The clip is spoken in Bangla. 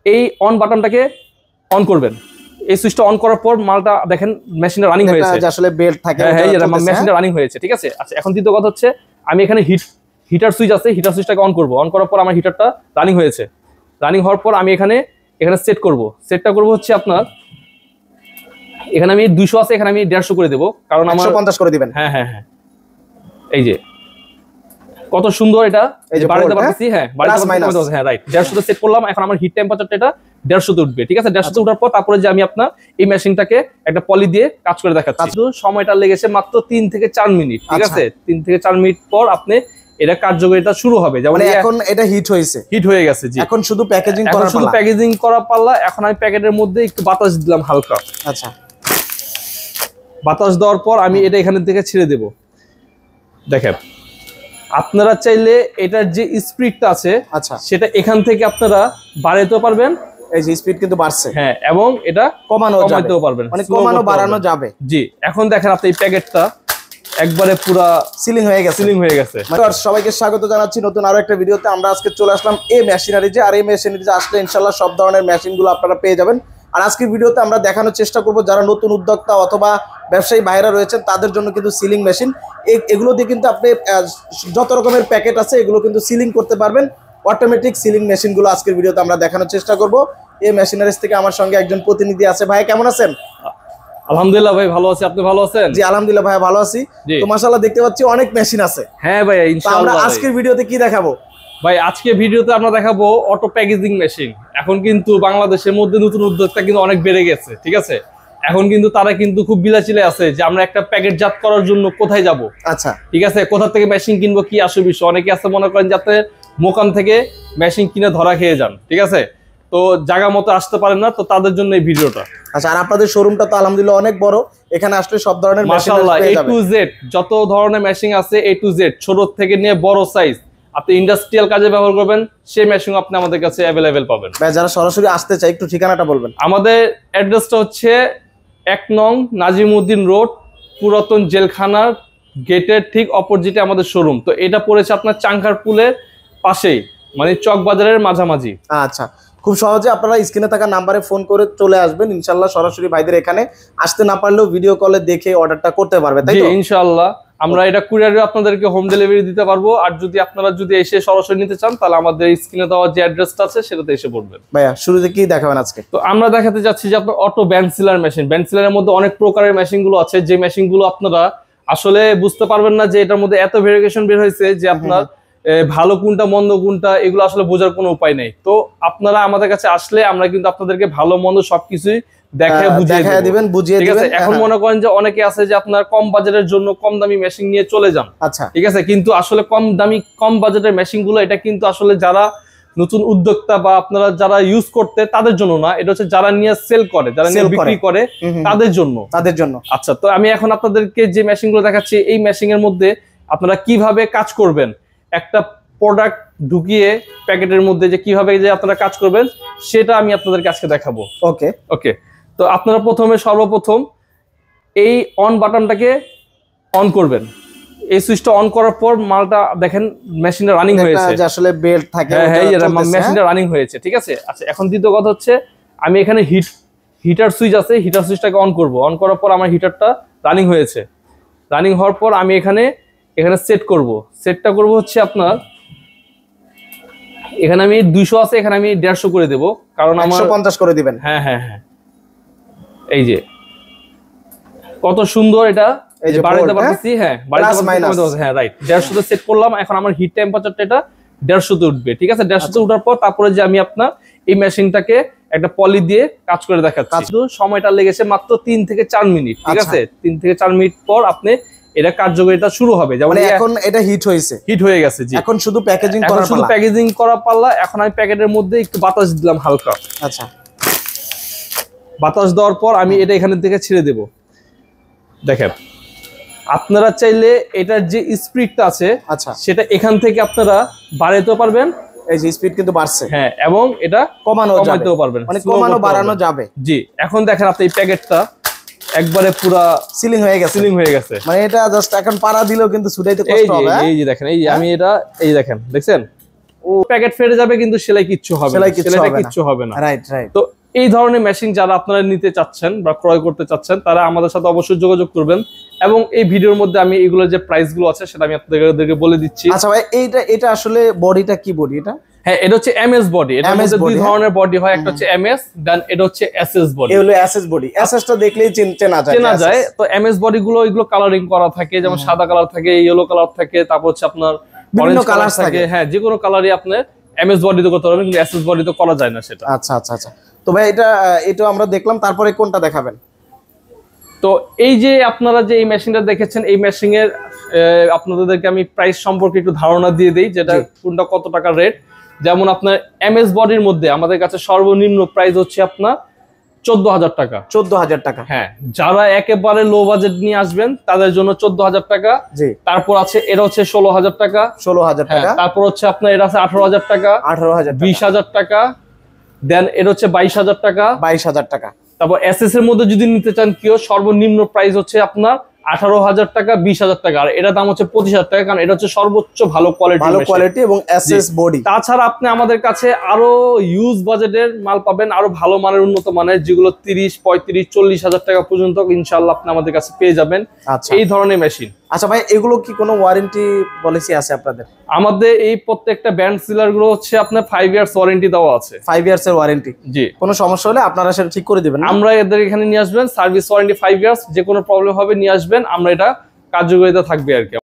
এই অন বাটনটাকে অন করবেন। এই সুইচটা অন করার পর মালটা দেখেন মেশিনটা রানিং হয়েছে, আসলে বেল্ট থাকে, হ্যাঁ মেশিনটা রানিং হয়েছে, ঠিক আছে। আচ্ছা এখন দ্বিতীয় কথা হচ্ছে আমি এখানে হিটার সুইচ আছে, হিটার সুইচটাকে অন করব। অন করার পর আমার হিটারটা রানিং হয়েছে। রানিং হওয়ার পর আমি এখানে সেট করব। সেটটা করব হচ্ছে আপনার এখানে আমি 200 আছে, এখানে আমি 150 করে দেব, কারণ আমার 150 করে দিবেন। হ্যাঁ হ্যাঁ হ্যাঁ, এই যে কত সুন্দর এটা বাড়াতে পারতেছি। হ্যাঁ হ্যাঁ রাইট, 150 তে সেট করলাম। এখন আমার হিট টেম্পারেচারটা এটা 150 তে উঠবে, ঠিক আছে। 150 তে ওঠার পর তারপরে যে আমি আপনার এই মেশিনটাকে একটা পলি দিয়ে কাজ করে দেখাচ্ছি। শুধু সময়টা লেগেছে মাত্র 3 থেকে 4 মিনিট, ঠিক আছে। 3 থেকে 4 মিনিট পর আপনি এটা কার্যকারিতা শুরু হবে। যেমন এখন এটা হিট হয়ে গেছে, জি। এখন শুধু প্যাকেজিং করা পাল্লা। এখন আমি প্যাকেটের মধ্যে একটু বাতাস দিলাম হালকা। আচ্ছা, বাতাস দেওয়ার পর আমি এটা এখান থেকে ছেড়ে দেব। দেখেন আপনারা চাইলে এটার যে স্পিডটা আছে, আচ্ছা, সেটা এখান থেকে আপনারা বাড়াতেও পারবেন। এই যে স্পিড কিন্তু বাড়ছে, হ্যাঁ, এবং এটা কমাতেও পারবেন, মানে কমানো বাড়ানো যাবে। জি, এখন দেখেন আপনি এই প্যাকেটটা একবারে পুরো সিলিং হয়ে গেছে। সবাইকে স্বাগত জানাচ্ছি নতুন আরো একটা ভিডিওতে। আমরা আজকে চলে আসলাম এই মেশিনারিজে। আর এই মেশিনারিজে আসলে ইনশাআল্লাহ সব ধরনের মেশিনগুলো আপনারা পেয়ে যাবেন। আর আজকের ভিডিওতে আমরা দেখানোর চেষ্টা করব যারা নতুন উদ্যোক্তা অথবা ব্যবসায়ী ভাইরা রয়েছেন তাদের জন্য কিন্তু সিলিং মেশিন। এগুলো দিয়ে কিন্তু আপনি যত রকমের প্যাকেট আছে এগুলো কিন্তু সিলিং করতে পারবেন। অটোমেটিক সিলিং মেশিনগুলো আজকের ভিডিওতে আমরা দেখানোর চেষ্টা করব। এই মেশিনারিজ থেকে আমার সঙ্গে একজন প্রতিনিধি আছে। ভাই কেমন আছেন? আলহামদুলিল্লাহ ভাই ভালো আছি, আপনি ভালো আছেন? জি আলহামদুলিল্লাহ ভাই ভালো আছি। তো মাশাআল্লাহ দেখতে পাচ্ছি অনেক মেশিন আছে। হ্যাঁ ভাই ইনশাআল্লাহ। আমরা আজকের ভিডিওতে কি দেখাবো? ভাই আজকে ভিডিওতে আমরা দেখাবো অটো প্যাকেজিং মেশিন। এখন কিন্তু বাংলাদেশের মধ্যে নতুন উদ্যোক্তা কিন্তু অনেক বেড়ে গেছে, ঠিক আছে। এখন কিন্তু তারা কিন্তু খুব বিলাচিলে আছে যে আমরা একটা প্যাকেটজাত করার জন্য কোথায় যাব। আচ্ছা, ঠিক আছে, কোথা থেকে মেশিন কিনবো কি আসে বিষয়। অনেকে আছে মনে করেন যাতে মোকাম থেকে মেশিন কিনে ধরা খেয়ে যান, ঠিক আছে, তো জায়গা মতো আসতে পারেন না, তো তাদের জন্য এই ভিডিওটা। আচ্ছা, আর আপনাদের শোরুমটা তো আলহামদুলিল্লাহ অনেক বড়, এখানে আসলে সব ধরনের মাশাআল্লাহ A to Z যত ধরনের মেশিন আছে A to Z, ছোট থেকে নিয়ে বড় সাইজ, আপনি ইন্ডাস্ট্রিয়াল কাজে ব্যবহার করবেন সেই মেশিন আপনি আমাদের কাছে অ্যাভেলেবেল পাবেন। ভাই যারা সরাসরি আসতে চায় একটু ঠিকানাটা বলবেন। আমাদের অ্যাড্রেসটা হচ্ছে 1 নং নাজিমউদ্দিন রোড, পুরাতন জেলখানার গেটের ঠিক অপোজিটে আমাদের শোরুম। তো এটা পড়েছে আপনার চাঙ্কার পুলের পাশেই, মানে চক বাজারের মাঝামাঝি। আচ্ছা, খুব সহজে আপনারা স্ক্রিনে থাকা নাম্বারে ফোন করে চলে আসবেন। ইনশাআল্লাহ সরাসরি ভাইদের এখানে আসতে না পারলেও ভিডিও কলে দেখে অর্ডারটা করতে পারবে, তাই তো? জি ইনশাআল্লাহ, আমরা এটা কুরিয়ারে আপনাদেরকে হোম ডেলিভারি দিতে পারবো। আর যদি আপনারা এসে সরাসরি নিতে চান তাহলে আমাদের স্ক্রিনে দেওয়া যে অ্যাড্রেসটা আছে সেটাতে এসে পড়বেন। ভাইয়া শুরুতে কি দেখাবেন আজকে? তো আমরা দেখাতে যাচ্ছি যে আপনার অটো ব্যান্ড মেশিন। ব্যান্ড সিলারের মধ্যে অনেক প্রকারের মেশিনগুলো আছে, যে মেশিনগুলো আপনারা আসলে বুঝতে পারবেন না যে এটার মধ্যে এত ভেরিয়েশন বের হয়েছে যে আপনার ভালো কোনটা মন্দ কোনটা এগুলো আসলে বোঝার কোনো উপায় নেই। তো আপনারা আমাদের কাছে আসলে আমরা কিন্তু আপনাদেরকে ভালো মন্দ সবকিছুই বুঝিয়ে দিবেন। এখন মনে করেন যে অনেকে আছে যে আপনার কম বাজেটের জন্য কম দামি মেশিন নিয়ে চলে যান, আচ্ছা ঠিক আছে, কিন্তু আসলে কম বাজেটের মেশিন গুলো এটা কিন্তু আসলে যারা নতুন উদ্যোক্তা বা আপনারা যারা ইউজ করতে তাদের জন্য না, এটা হচ্ছে যারা নিয়ে সেল করে, যারা নিয়ে বিক্রি করে তাদের জন্য। আচ্ছা, তো আমি এখন আপনাদেরকে যে মেশিন গুলো দেখাচ্ছি এই মেশিন এর মধ্যে আপনারা কিভাবে কাজ করবেন, একটা প্রোডাক্ট ঢুকিয়ে প্যাকেটের মধ্যে যে কিভাবে যে আপনারা কাজ করবেন সেটা আমি আপনাদেরকে আজকে দেখাবো। ওকে, তো আপনারা সর্বপ্রথম এই অন বাটনটাকে অন করবেন। এই সুইচটা অন করার পর মালটা দেখেন মেশিনটা রানিং হয়েছে, আসলে বেল্ট থাকে, হ্যাঁ মেশিনটা রানিং হয়েছে, ঠিক আছে। আচ্ছা এখন দ্বিতীয় কথা হচ্ছে আমি এখানে হিটার সুইচ আছে, হিটার সুইচটাকে অন করব। অন করার পর আমার হিটারটা রানিং হয়েছে। রানিং হওয়ার পর আমি এখানে সেট করব। সেটটা করব হচ্ছে আপনার এখানে আমি 200 আছে, এখানে আমি 150 করে দেব, কারণ আমার 150 করে দিবেন। হ্যাঁ হ্যাঁ হ্যাঁ, এই যে কত সুন্দর এটা বাড়াতে পারতেছি। হ্যাঁ হ্যাঁ রাইট, 150 তে সেট করলাম। এখন আমার হিট টেম্পারেচারটা এটা 150 তে উঠবে, ঠিক আছে। 150 তে ওঠার পর তারপরে যে আমি আপনার এই মেশিনটাকে একটা পলি দিয়ে কাজ করে দেখাচ্ছি। শুধু সময়টা লেগেছে মাত্র 3 থেকে 4 মিনিট, ঠিক আছে। 3 থেকে 4 মিনিট পর আপনি এটা কার্যকারিতা শুরু হবে। যেমন এখন এটা হিট হয়ে গেছে, জি। এখন শুধু প্যাকেজিং করা পাল্লা। এখন আমি প্যাকেটের মধ্যে একটু বাতাস দিলাম হালকা। আচ্ছা, বাতাস দেওয়ার পর আমি এটা এখান থেকে ছেড়ে দেব। দেখেন আপনারা চাইলে এটার যে স্পিডটা আছে, আচ্ছা, সেটা এখান থেকে আপনারা বাড়াতেও পারবেন। এই যে স্পিড কিন্তু বাড়ছে, হ্যাঁ, এবং এটা কমাতেও পারবেন, মানে কমানো বাড়ানো যাবে। জি, এখন দেখেন আপনি এই প্যাকেটটা একবারে পুরো সিলিং হয়ে গেছে, মানে এটা জাস্ট এখন পাড়া দিলেও কিন্তু ছুটাইতে কষ্ট হবে। এই যে দেখেন, এই যে আমি এটা এই দেখেন, দেখছেন ও প্যাকেট ফেটে যাবে কিন্তু সেলাই কিচ্ছু হবে না, সেলাইটা কিচ্ছু হবে না। Right right. তো এই ধরনের মেশিন যারা আপনারা নিতে চাচ্ছেন বা ক্রয় করতে চাচ্ছেন তারা আমাদের সাথে অবশ্যই যোগাযোগ করবেন, এবং এই ভিডিওর মধ্যে আমি এগুলোর যে প্রাইস গুলো আছে সেটা আমি আপনাদেরকে বলে দিচ্ছি। আচ্ছা ভাই, এটা আসলে বডিটা কি বডি এটা? হ্যাঁ, এটা হচ্ছে এমএস বডি। এটার মধ্যে দুই ধরনের বডি হয়, একটা হচ্ছে এমএস, দেন এটা হচ্ছে এসএস বডি। এই হলো এসএস বডি। এসএস টা দেখলেই চেনা যায়। তো এমএস বডি গুলো এগুলো কালারিং করা থাকে, যেমন সাদা কালার থাকে, ইয়েলো কালার থাকে, তারপর হচ্ছে আপনার বিভিন্ন কালার থাকে। হ্যাঁ, যে কোনো কালারই আপনি এমএস বডি তো করতে পারবেন, কিন্তু এসএস বডি তো করা যায় না সেটা। আচ্ছা আচ্ছা আচ্ছা। তো ভাই এটা আমরা দেখলাম, তারপরে কোনটা দেখাবেন? তো এই যে আপনারা যে এই মেশিনটা দেখেছেন, এই মেশিনের আপনাদেরকে আমি প্রাইস সম্পর্কে একটু ধারণা দিয়ে দেই, যেটা কোনটা কত টাকা রেট। যেমন আপনার এমএস বডির মধ্যে আমাদের কাছে সর্বনিম্ন প্রাইস হচ্ছে আপনার 14,000 টাকা। 14,000 টাকা। হ্যাঁ, যারা একেবারে লো বাজেট নিয়ে আসবেন তাদের জন্য 14,000 টাকা। তারপর আছে এটা হচ্ছে 16,000 টাকা। 16,000 টাকা। তারপর হচ্ছে আপনার এটা আছে 18,000 টাকা। 18,000 টাকা। 20,000 টাকা। দেন এটা হচ্ছে 22,000 টাকা। 22,000 টাকা। তারপর এসএস এর মধ্যে যদি নিতে চান কেউ, সর্বনিম্ন প্রাইস হচ্ছে আপনার 18,000 টাকা, 20,000 টাকা। আর এটা দাম হচ্ছে 25,000 টাকা, কারণ এটা হচ্ছে সর্বোচ্চ ভালো কোয়ালিটি এবং এসএস বডি। তাছাড়া আপনি আমাদের কাছে আরো ইউজ বাজেটের মাল পাবেন, আরো ভালো মানের, উন্নত মানের, যেগুলো 30, 35, 40,000 টাকা পর্যন্ত ইনশাআল্লাহ আপনি আমাদের কাছে পেয়ে যাবেন এই ধরনের মেশিন। আচ্ছা ভাই, এগুলো কি কোনো ওয়ারেন্টি পলিসি আছে আপনাদের? আমাদের এই প্রত্যেকটা ব্যান্ড সিলার গুলো হচ্ছে আপনার 5 ইয়ার্স ওয়ারেন্টি দেওয়া আছে। 5 ইয়ার্স এর ওয়ারেন্টি? জি। কোনো সমস্যা হলে আপনারা সেটা ঠিক করে দিবেন? আমরা এদের এখানে নিয়ে আসবেন, সার্ভিস ওয়ারেন্টি 5 ইয়ার্স, যে কোনো প্রবলেম হবে নিয়ে আসবেন, আমরা এটা কার্যকারিতা থাকবে আর কি।